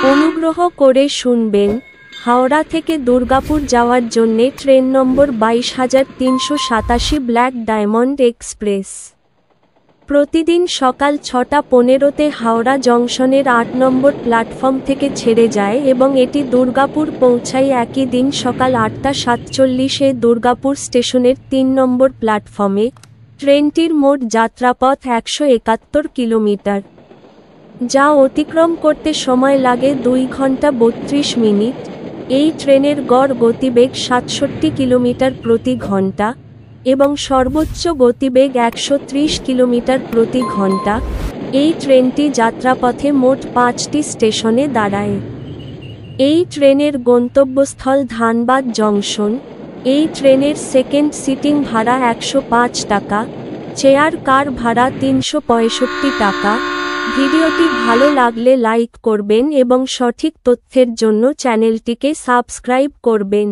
অনুগ্রহ করে শুনবেন, হাওড়া থেকে দুর্গাপুর যাওয়ার জন্যে ট্রেন নম্বর 22,387 ব্ল্যাক ডায়মন্ড এক্সপ্রেস প্রতিদিন সকাল 6:15-তে হাওড়া জংশনের 8 নম্বর প্ল্যাটফর্ম থেকে ছেড়ে যায় এবং এটি দুর্গাপুর পৌঁছায় একই দিন সকাল 8:47-এ দুর্গাপুর স্টেশনের 3 নম্বর প্ল্যাটফর্মে। ট্রেনটির মোট যাত্রাপথ 171 কিলোমিটার, যা অতিক্রম করতে সময় লাগে 2 ঘন্টা 32 মিনিট। এই ট্রেনের গড় গতিবেগ 67 কিলোমিটার প্রতি ঘন্টা এবং সর্বোচ্চ গতিবেগ 130 কিলোমিটার প্রতি ঘন্টা। এই ট্রেনটি যাত্রাপথে মোট 5টি স্টেশনে দাঁড়ায়। এই ট্রেনের গন্তব্যস্থল ধানবাদ জংশন। এই ট্রেনের সেকেন্ড সিটিং ভাড়া 105 টাকা, চেয়ার কার ভাড়া 365 টাকা। ভিডিওটি ভালো লাগলে লাইক করবেন এবং সঠিক তথ্যের জন্য চ্যানেলটিকে সাবস্ক্রাইব করবেন।